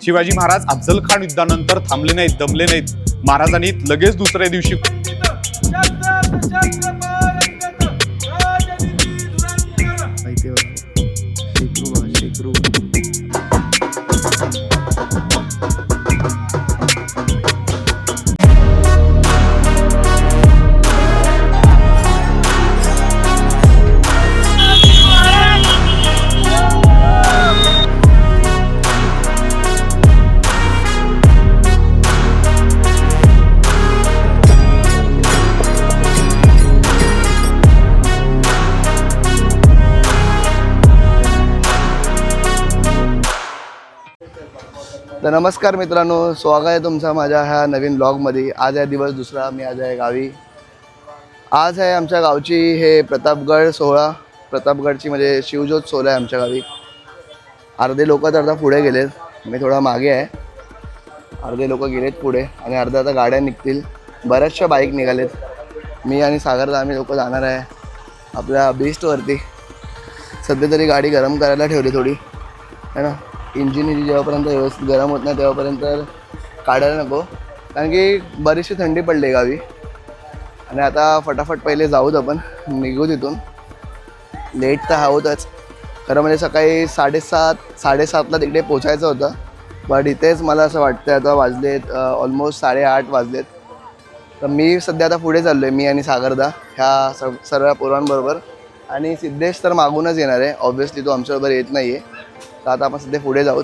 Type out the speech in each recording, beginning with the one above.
शिवाजी महाराज अफजल खान युद्धानंतर थांबले नाहीत, दमले नाहीत. महाराजांनी लगेच दुसऱ्या दिवशी तर नमस्कार मित्रांनो, स्वागत आहे तुमचं माझ्या ह्या नवीन ब्लॉगमध्ये. आज आहे दिवस दुसरा. मी आज आहे गावी. आज आहे आमच्या गावची हे प्रतापगड सोहळा. प्रतापगडची म्हणजे शिवज्योत सोहळा आहे आमच्या गावी. अर्धे लोक तर आता पुढे गेलेत, मी थोडा मागे आहे. अर्धे लोक गेलेत पुढे आणि अर्ध्या आता गाड्या निघतील. बऱ्याचशा बाईक निघालेत. मी आणि सागरदा आम्ही लोक जाणार आहे आपल्या बीस्टवरती. सध्या तरी गाडी गरम करायला ठेवली थोडी, है ना. इंजिन जेव्हापर्यंत व्यवस्थित गरम होत नाही तेव्हापर्यंत काढायला नको, कारण की बरीचशी थंडी पडली गावी. आणि आता फटाफट पहिले जाऊत, आपण निघू तिथून. लेट तर होतच खरं, म्हणजे सकाळी 7:30-7:30ला तिकडे पोचायचं होतं. बट इथेच मला असं वाटतं आता वाजलेत ऑलमोस्ट 8:30 वाजलेत. तर मी सध्या आता पुढे चाललो आहे, मी आणि सागरदा ह्या सर्व पोरांबरोबर. आणि सिद्धेश तर मागूनच येणार आहे, ऑब्व्हियसली तो आमच्याबरोबर येत नाही आहे. तर आता आपण सध्या पुढे जाऊत.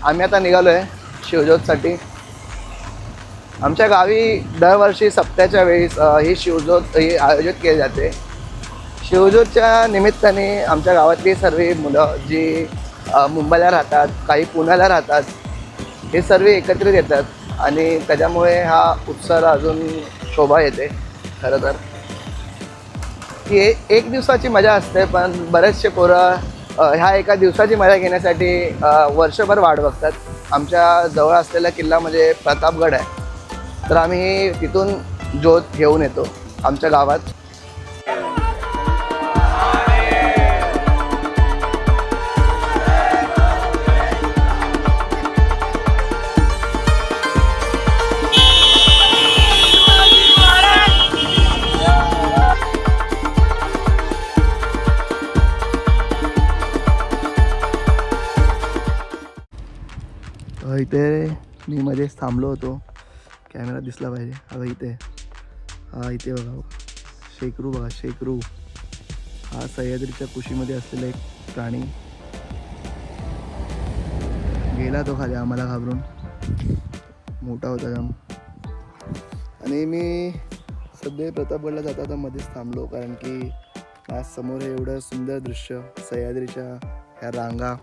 आम्ही आता निघालो आहे शिवज्योतसाठी. आमच्या गावी दरवर्षी सप्त्याच्या वेळेस ही शिवज्योत ही आयोजित केली जाते. शिवज्योतच्या निमित्ताने आमच्या गावातली सर्व मुलं जी मुंबईला राहतात, काही पुण्याला राहतात, हे सर्व एकत्रित येतात आणि त्याच्यामुळे हा उत्सवाला अजून शोभा येते. खरं तर ही एक दिवसाची मजा असते, पण बरेचसे पोरं ह्या एका दिवसाची मजा घेण्यासाठी वर्षभर वाट बघतात. आमच्या जवळ असलेला किल्ला म्हणजे प्रतापगड आहे, तर आम्ही तिथून ज्योत घेऊन येतो आमच्या गावात. इथे मी मध्येच थांबलो होतो, कॅमेरा दिसला पाहिजे. आता इथे बघा शेकरू, बघा शेकरू. हा सह्याद्रीच्या कुशीमध्ये असलेला एक प्राणी. गेला तो खाली आम्हाला घाबरून, मोठा होता जाम. आणि मी सध्या प्रतापगडला जाता मध्येच थांबलो, कारण की आज समोर हे एवढं सुंदर दृश्य, सह्याद्रीच्या ह्या रांगा.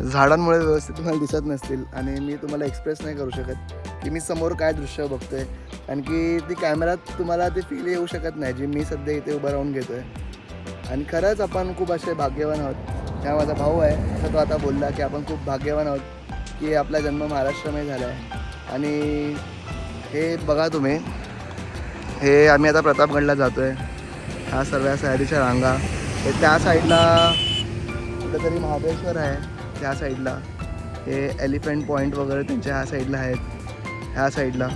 झाडांमुळे व्यवस्थित तुम्हाला दिसत नसतील आणि मी तुम्हाला एक्सप्रेस नाही करू शकत की मी समोर काय दृश्य बघतोय, कारण की ती कॅमेऱ्यात तुम्हाला ते फील येऊ शकत नाही जी मी सध्या इथे उभं राहून घेतोय. आणि खरंच आपण खूप असे भाग्यवान आहोत. त्या माझा भाऊ आहे, तर तो आता बोलला की आपण खूप भाग्यवान आहोत की आपला जन्म महाराष्ट्रामध्ये झाला आहे. आणि हे बघा तुम्ही, हे आम्ही आता प्रतापगडला जातो आहे. ह्या सर्व सह्याद्रीच्या रांगा हे त्या साईडला कुठेतरी महाबळेश्वर आहे, त्या साईडला हे एलिफंट पॉईंट वगैरे त्यांच्या ह्या साईडला आहेत. ह्या साईडला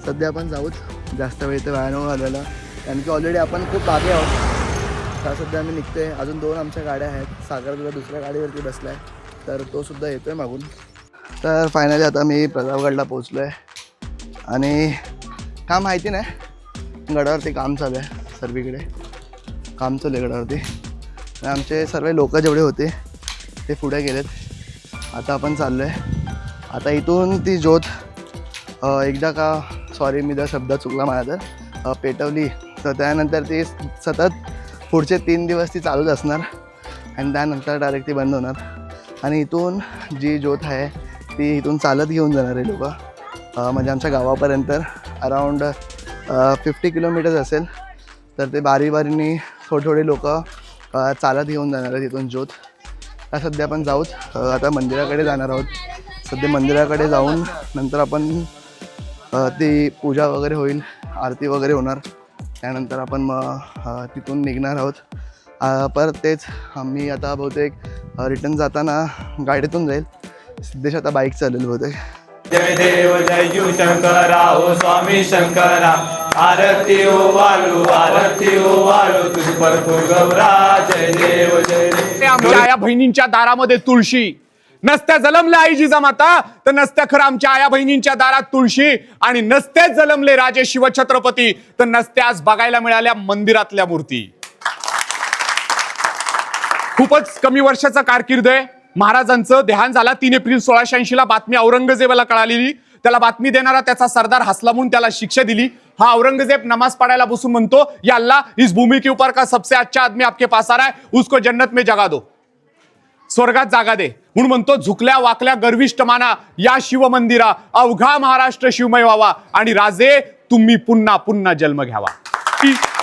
सध्या आपण जाऊच, जास्त वेळ इथे वाया न घालवायला, कारण की ऑलरेडी आपण खूप मागे आहोत. त्या सध्या आम्ही निघतो आहे. अजून 2 आमच्या गाड्या आहेत. सागरदा दुसऱ्या गाडीवरती बसला आहे, तर तो सुद्धा येतो आहे मागून. तर फायनली आता मी प्रतापगडला पोचलो आहे. आणि का माहिती नाही, गडावरती काम चालू आहे, सर्वीकडे काम चालू आहे गडावरती. आमचे सर्व लोक जेवढे होते ते पुढे गेलेत. आता आपण चाललो आहे. आता इथून ती ज्योत एकदा का, सॉरी मी जर शब्द चुकला माझा तर, पेटवली तर त्यानंतर ती सतत पुढचे 3 दिवस ती चालूच असणार आणि त्यानंतर डायरेक्ट ती बंद होणार. आणि इथून जी ज्योत आहे ती इथून चालत घेऊन जाणार आहे लोक. म्हणजे आमच्या गावापर्यंत अराऊंड 50 किलोमीटर्स असेल. तर ते बारीबारीने थोडे लोक चालत घेऊन जाणार आहे तिथून ज्योत. सध्या आपण जाऊच, आता मंदिराकडे जाणार आहोत. सध्या मंदिराकडे जाऊन नंतर आपण ती पूजा वगैरे होईल, आरती वगैरे होणार. त्यानंतर आपण मग तिथून निघणार आहोत. परत तेच आम्ही आता बहुतेक रिटर्न जाताना गाडीतून जाईल. सिद्धेश आता बाईक चालेल बहुतेक. जय देव जय शिव शंकरा हो स्वामी शंकरा, आरती ओ वालू तुझ पर तो गौरा. जय देव जय देव. आमच्या आया बहिणींच्या दारामध्ये तुळशी नसत्या जलमल्या आई जिजामाता, तर नसत्या खरं आमच्या आया बहिणींच्या दारात तुळशी. आणि नसतेच जलमले राजे शिवछत्रपती, तर नसत्या आज बघायला मिळाल्या मंदिरातल्या मूर्ती. खूपच कमी वर्षाचा कारकीर्द आहे. महाराजांचं देहांत झाला 3 एप्रिल 1680 ला. बातमी औरंगजेबाला कळालेली. त्याला बातमी देणारा त्याचा सरदार हसला म्हणून त्याला शिक्षा दिली. हा औरंगजेब नमाज पढ़ायला बसून म्हणतो, या अल्लाह इस भूमि के ऊपर का सबसे अच्छा आदमी आपके पास आ रहा है, उसको जन्नत में जगा दो, स्वर्गात जागा दे. म्हणून म्हणतो, झुकल्या वाकल्या गर्विष्ठ माना या शिव मंदिरा, अवघा महाराष्ट्र शिवमय व्हावा आणि राजे तुम्ही पुन्हा पुन्हा जन्म घ्यावा.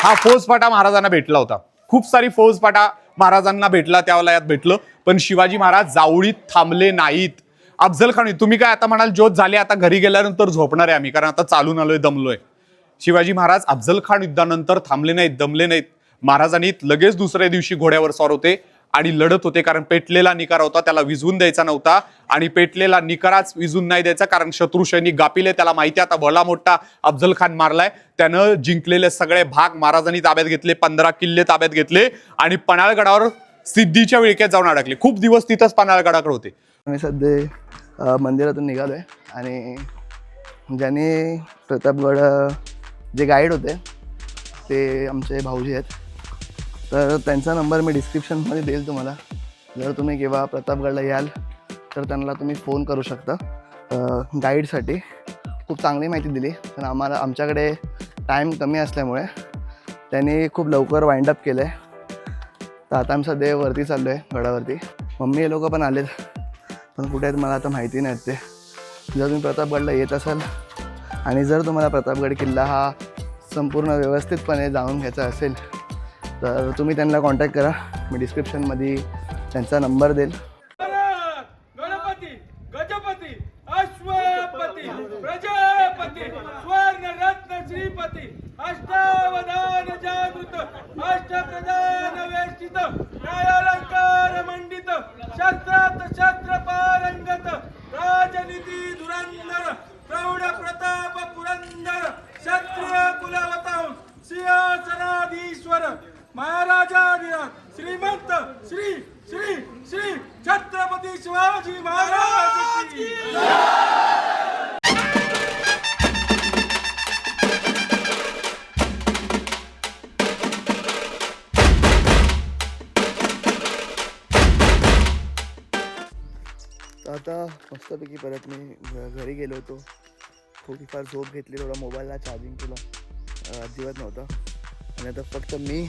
हा फौजफाटा महाराजांना भेटला होता. खूप सारी फौजफाटा महाराजांना भेटला, त्या वलयात भेटलं. पण शिवाजी महाराज जावळीत थांबले नाहीत. अफजल खान, तुम्ही काय आता म्हणाल ज्योत झाली आता घरी गेल्यानंतर झोपणार आहे आम्ही, कारण आता चालून आलोय, दमलोय. शिवाजी महाराज अफजल खान युद्धानंतर थांबले नाहीत, दमले नाहीत. महाराजांनी लगेच दुसऱ्या दिवशी घोड्यावर स्वार होते आणि लढत होते. कारण पेटलेला निकारा होता, त्याला विझवून द्यायचा नव्हता. आणि पेटलेला निकाराच विझून नाही द्यायचा, कारण शत्रू सैनिक गापिले. त्याला माहिती आता भला मोठा अफजल खान मारलाय. त्यानं जिंकलेले सगळे भाग महाराजांनी ताब्यात घेतले, 15 किल्ले ताब्यात घेतले आणि पन्हाळगडावर सिद्धीच्या विळक्यात जाऊन अडकले. खूप दिवस तिथंच पन्हाळगडाकडे होते. आम्ही सध्या मंदिरातून निघालोय आणि ज्याने प्रतापगड जे गाईड होते ते आमचे भाऊजी आहेत. तर त्यांचा नंबर मी डिस्क्रिप्शनमध्ये देईल तुम्हाला. जर तुम्ही केव्हा प्रतापगडला याल तर त्यांना तुम्ही फोन करू शकता गाईडसाठी. खूप चांगली माहिती दिली. पण आमच्याकडे टाईम कमी असल्यामुळे त्यांनी खूप लवकर वाइंडअप केलं आहे. तर आता आम्ही सध्या वरती चाललो आहे गडावरती. मम्मी हे लोक पण आलेत, पण कुठे आहेत मला आता माहिती नाहीत ते. जर तुम्ही प्रतापगडला येत असाल आणि जर तुम्हाला प्रतापगड किल्ला हा संपूर्ण व्यवस्थितपणे जाणून घ्यायचा असेल तर तुम्ही त्यांना कॉन्टॅक्ट करा. मी डिस्क्रिप्शनमध्ये त्यांचा नंबर देईल. गणपती गजपती अश्वपती प्रजापती स्वर्णरत्न श्रीपती अष्टावधान जागृत अष्टप्रधान वेष्टित न्यायालंकार मंडित शस्त्रात शस्त्र पारंगत राजनीती धुरंधर प्रौढ प्रताप पुरंदर क्षत्रिय कुलवताहून सिंहासनाधीश्वर महाराजाधिराज श्रीमंत श्री श्री श्री छत्रपती शिवाजी महाराज की आता मस्तपैकी परत मी घरी गेलो होतो. थोडीफार झोप घेतली, थोडा मोबाईलला चार्जिंग केलं, अजिबात नव्हता. आणि आता फक्त मी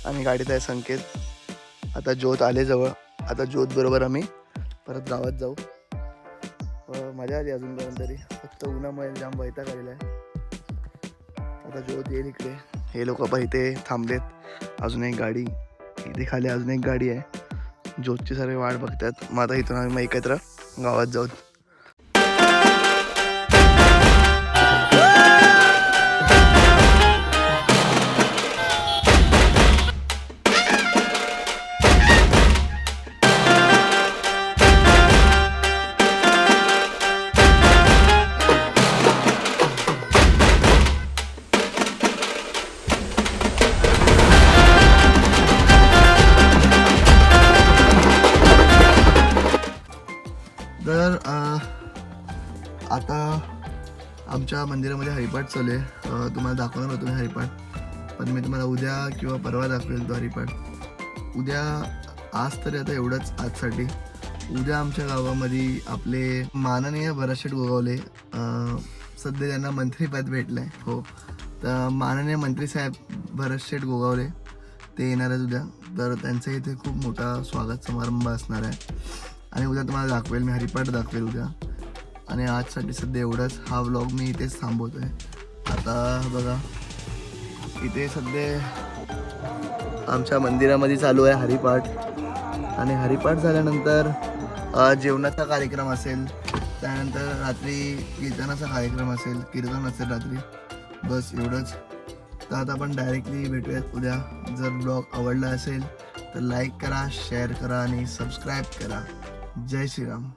आणि गाडीत आहे संकेत. आता ज्योत आले जवळ. आता ज्योत बरोबर आम्ही परत गावात जाऊ. मजा आली अजूनपर्यंत तरी, फक्त उन्हामुळे जाम वैताग आलेला आहे. आता ज्योत येईल इकडे. हे लोक पण इथे थांबलेत. अजून एक गाडी इथे खाली, अजून एक गाडी आहे. ज्योतची सर्व वाट बघतात. मग आता इथून आम्ही एकत्र गावात जाऊ. तर आता आमच्या मंदिरामध्ये हरिपाठ चालू आहे. तुम्हाला दाखवणार होतो मी हरिपाठ, पण मी तुम्हाला उद्या किंवा परवा दाखवेल तो हरिपाठ. उद्या आज तरी आता एवढंच आजसाठी. उद्या आमच्या गावामध्ये आपले माननीय भरतशेठ गोगावले, सध्या त्यांना मंत्रीपद भेटलं आहे. हो, तर माननीय मंत्रीसाहेब भरतशेठ गोगावले ते येणार आहेत उद्या. तर त्यांचं इथे खूप मोठा स्वागत समारंभ असणार आहे. आणि उद्या तुम्हाला दाखवेल मी, हरिपाठ दाखवेल उद्या. आणि आजसाठी सध्या एवढंच. हा व्लॉग मी इथेच थांबवतो आहे. आता बघा इथे सध्या आमच्या मंदिरामध्ये चालू आहे हरिपाठ, आणि हरिपाठ झाल्यानंतर जेवणाचा कार्यक्रम असेल, त्यानंतर रात्री कीर्तनाचा कार्यक्रम असेल, कीर्तन असेल रात्री. बस एवढंच. तर आता आपण डायरेक्टली भेटूयात उद्या. जर ब्लॉग आवडला असेल तर लाईक करा, शेअर करा आणि सबस्क्राईब करा. जय श्रीराम.